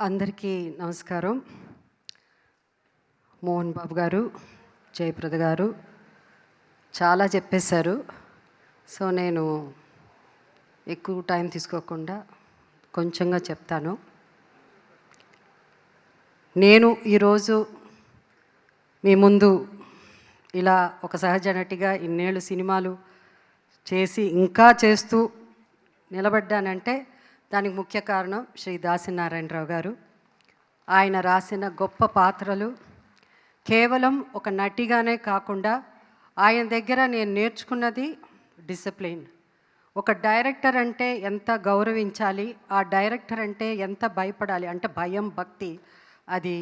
అందరికీ నమస్కారం. మోహన్ బాబు గారు, జయప్రద గారు చాలా చెప్పేశారు. సో నేను ఎక్కువ టైం తీసుకోకుండా కొంచెంగా చెప్తాను. నేను ఈరోజు మీ ముందు ఇలా ఒక సహజ నటిగా ఇన్నేళ్ళు సినిమాలు చేసి ఇంకా చేస్తూ నిలబడ్డానంటే దానికి ముఖ్య కారణం శ్రీ దాసనారాయణరావు గారు. ఆయన రాసిన గొప్ప పాత్రలు కేవలం ఒక నటిగానే కాకుండా ఆయన దగ్గర నేను నేర్చుకున్నది డిసిప్లిన్. ఒక డైరెక్టర్ అంటే ఎంత గౌరవించాలి, ఆ డైరెక్టర్ అంటే ఎంత భయపడాలి, అంటే భయం భక్తి అది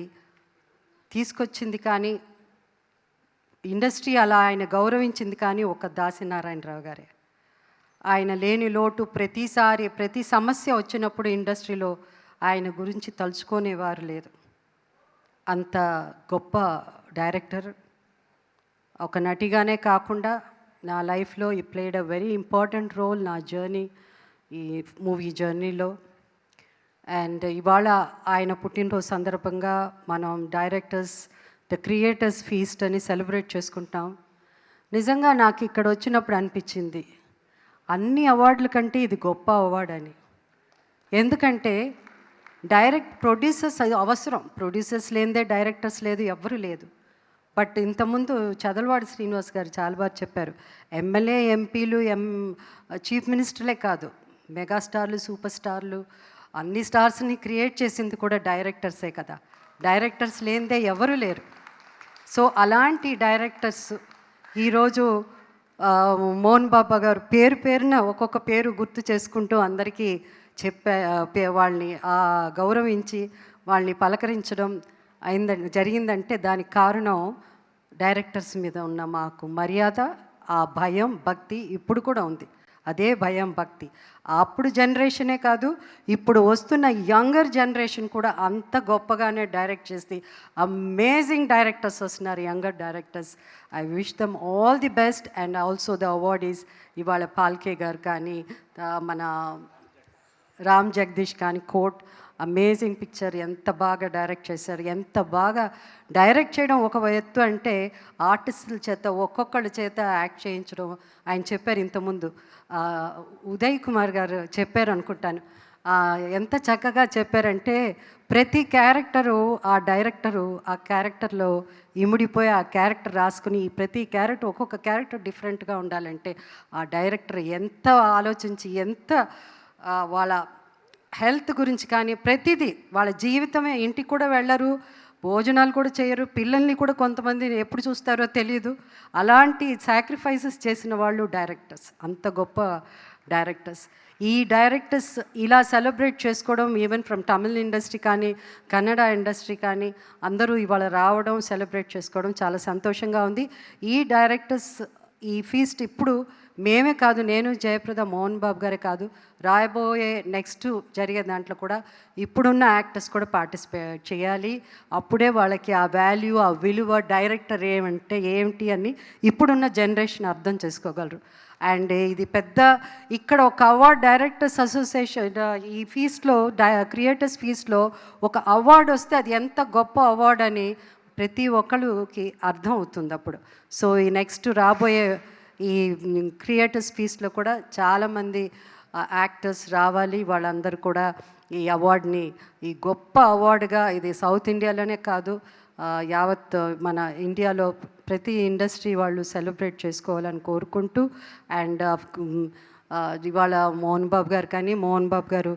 తీసుకొచ్చింది. కానీ ఇండస్ట్రీ అలా ఆయన గౌరవించింది కానీ ఒక దాసనారాయణరావు గారే. ఆయన లేని లోటు ప్రతిసారి ప్రతి సమస్య వచ్చినప్పుడు ఇండస్ట్రీలో ఆయన గురించి తలుచుకునేవారు లేదు. అంత గొప్ప డైరెక్టర్. ఒక నటిగానే కాకుండా నా లైఫ్లో ఈ played a very important role నా జర్నీ, ఈ మూవీ జర్నీలో. అండ్ ఇవాళ ఆయన పుట్టినరోజు సందర్భంగా మనం డైరెక్టర్స్ ద క్రియేటర్స్ ఫీస్ట్ అని సెలబ్రేట్ చేసుకుంటాం. నిజంగా నాకు ఇక్కడ వచ్చినప్పుడు అనిపించింది అన్ని అవార్డుల కంటే ఇది గొప్ప అవార్డు అని. ఎందుకంటే ప్రొడ్యూసర్స్ అవసరం, ప్రొడ్యూసర్స్ లేనిదే డైరెక్టర్స్ లేదు, ఎవ్వరూ లేదు. బట్ ఇంతకుముందు చదలవాడి శ్రీనివాస్ గారు చాలా బాగా చెప్పారు. ఎమ్మెల్యే, ఎంపీలు, చీఫ్ మినిస్టర్లే కాదు, మెగాస్టార్లు, సూపర్ స్టార్లు, అన్ని స్టార్స్ని క్రియేట్ చేసింది కూడా డైరెక్టర్సే కదా. డైరెక్టర్స్ లేనిదే ఎవరు లేరు. సో అలాంటి డైరెక్టర్స్ ఈరోజు మోహన్ బాబా గారు పేరున ఒక్కొక్క పేరు గుర్తు చేసుకుంటూ అందరికీ వాళ్ళని గౌరవించి వాళ్ళని పలకరించడం జరిగిందంటే దానికి కారణం డైరెక్టర్స్ మీద ఉన్న మాకు మర్యాద, ఆ భయం భక్తి ఇప్పుడు కూడా ఉంది. అదే భయం భక్తి అప్పుడు జనరేషనే కాదు, ఇప్పుడు వస్తున్న యంగర్ జనరేషన్ కూడా అంత గొప్పగానే డైరెక్ట్ చేసి అమేజింగ్ డైరెక్టర్స్ వస్తున్నారు, younger directors. I wish them all the best. And also the awardees ఇవాళ పాల్కే గారు కానీ, మన రామ్ జగదీష్ కానీ, కోట్ అమేజింగ్ పిక్చర్, ఎంత బాగా డైరెక్ట్ చేశారు. ఎంత బాగా డైరెక్ట్ చేయడం ఒక ఎత్తు అంటే ఆర్టిస్టుల చేత ఒక్కొక్కళ్ళ చేత యాక్ట్ చేయించడం. ఆయన చెప్పారు ఇంతకుముందు, ఉదయ్ కుమార్ గారు చెప్పారు అనుకుంటాను, ఎంత చక్కగా చెప్పారంటే ప్రతి క్యారెక్టరు ఆ డైరెక్టరు ఆ క్యారెక్టర్లో ఇముడిపోయి ఆ క్యారెక్టర్ రాసుకుని, ప్రతి క్యారెక్టర్ ఒక్కొక్క క్యారెక్టర్ డిఫరెంట్గా ఉండాలంటే ఆ డైరెక్టర్ ఎంత ఆలోచించి, ఎంత వాళ్ళ హెల్త్ గురించి కానీ ప్రతిదీ, వాళ్ళ జీవితమే, ఇంటికి కూడా వెళ్ళరు, భోజనాలు కూడా చేయరు, పిల్లల్ని కూడా కొంతమంది ఎప్పుడు చూస్తారో తెలియదు. అలాంటి సాక్రిఫైసెస్ చేసిన వాళ్ళు డైరెక్టర్స్, అంత గొప్ప డైరెక్టర్స్. ఈ డైరెక్టర్స్ ఇలా సెలబ్రేట్ చేసుకోవడం, ఈవెన్ ఫ్రమ్ తమిళ్ ఇండస్ట్రీ కానీ, కన్నడ ఇండస్ట్రీ కానీ అందరూ ఇవాళ రావడం, సెలబ్రేట్ చేసుకోవడం చాలా సంతోషంగా ఉంది. ఈ డైరెక్టర్స్ ఈ ఫీస్ట్ ఇప్పుడు మేమే కాదు, నేను, జయప్రద, మోహన్ బాబు గారే కాదు, రాయబోయే నెక్స్ట్ జరిగే దాంట్లో కూడా ఇప్పుడున్న యాక్టర్స్ కూడా పార్టిసిపేట్ చేయాలి. అప్పుడే వాళ్ళకి ఆ వాల్యూ, ఆ విలువ, డైరెక్టర్ ఏమంటే ఏమిటి అని ఇప్పుడున్న జనరేషన్ అర్థం చేసుకోగలరు. అండ్ ఇది పెద్ద ఇక్కడ ఒక అవార్డ్, డైరెక్టర్స్ అసోసియేషన్ ఈ ఫీస్ట్లో, క్రియేటర్స్ ఫీస్ట్లో ఒక అవార్డు వస్తే అది ఎంత గొప్ప అవార్డు అని ప్రతి ఒక్కరికి అర్థం అవుతుంది అప్పుడు. సో ఈ నెక్స్ట్ రాబోయే ఈ క్రియేటర్స్ ఫీస్లో కూడా చాలామంది యాక్టర్స్ రావాలి. వాళ్ళందరూ కూడా ఈ అవార్డుని, ఈ గొప్ప అవార్డుగా, ఇది సౌత్ ఇండియాలోనే కాదు యావత్ మన ఇండియాలో ప్రతి ఇండస్ట్రీ వాళ్ళు సెలబ్రేట్ చేసుకోవాలని కోరుకుంటూ. అండ్ ఇవాళ మోహన్ బాబు గారు కానీ, మోహన్ బాబు గారు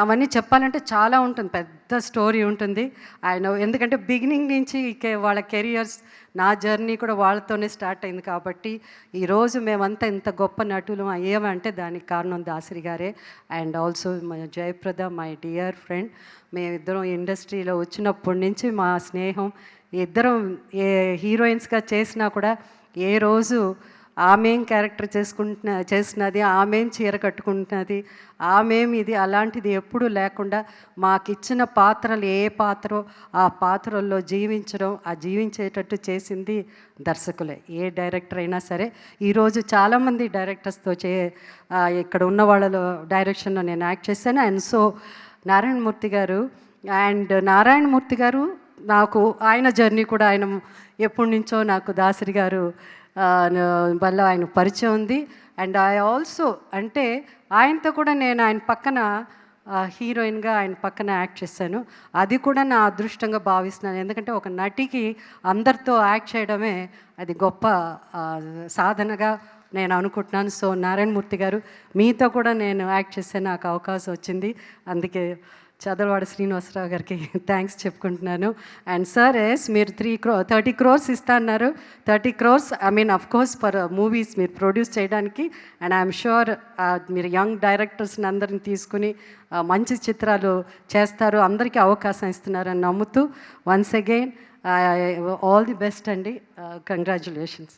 అవన్నీ చెప్పాలంటే చాలా ఉంటుంది, పెద్ద స్టోరీ ఉంటుంది ఆయన. ఎందుకంటే బిగినింగ్ నుంచి వాళ్ళ కెరియర్స్, నా జర్నీ కూడా వాళ్ళతోనే స్టార్ట్ అయింది కాబట్టి ఈరోజు మేమంతా ఇంత గొప్ప నటులు అయ్యామంటే దానికి కారణం దాసరి గారే. And also my Jayaprada, my dear friend. మేమిద్దరం ఇండస్ట్రీలో వచ్చినప్పటి నుంచి మా స్నేహం, ఇద్దరం ఏ హీరోయిన్స్గా చేసినా కూడా ఏ రోజు ఆమెం క్యారెక్టర్ చేసినది, ఆమెం చీర కట్టుకుంటున్నది, ఆమెం ఇది అలాంటిది ఎప్పుడూ లేకుండా మాకిచ్చిన పాత్రలు ఏ పాత్రో ఆ పాత్రల్లో జీవించడం, ఆ జీవించేటట్టు చేసింది దర్శకులే. ఏ డైరెక్టర్ అయినా సరే. ఈరోజు చాలామంది డైరెక్టర్స్తో ఇక్కడ ఉన్న వాళ్ళలో డైరెక్షన్లో నేను యాక్ట్ చేశాను. అండ్ సో నారాయణమూర్తి గారు అండ్ నారాయణమూర్తి గారు నాకు ఆయన జర్నీ కూడా ఆయన ఎప్పటి నుంచో నాకు దాసరి గారు వల్ల ఆయన పరిచయం ఉంది. అండ్ ఐ ఆల్సో అంటే ఆయనతో కూడా నేను ఆయన పక్కన హీరోయిన్గా ఆయన పక్కన యాక్ట్ చేశాను. అది కూడా నా అదృష్టంగా భావిస్తున్నాను. ఎందుకంటే ఒక నటికి అందరితో యాక్ట్ చేయడమే అది గొప్ప సాధనగా నేను అనుకుంటున్నాను. సో నారాయణమూర్తి గారు మీతో కూడా నేను యాక్ట్ చేసే నాకు అవకాశం వచ్చింది. అందుకే చదలవాడ శ్రీనివాసరావు గారికి థ్యాంక్స్ చెప్పుకుంటున్నాను. అండ్ సార్ మీరు 30 crores ఇస్తా అన్నారు. 30 crores I mean of course for movies మీరు ప్రొడ్యూస్ చేయడానికి. అండ్ ఐఎమ్ షూర్ మీరు యంగ్ డైరెక్టర్స్ని అందరిని తీసుకుని మంచి చిత్రాలు చేస్తారు, అందరికీ అవకాశం ఇస్తున్నారని నమ్ముతూ once again all the best అండి. కంగ్రాచులేషన్స్.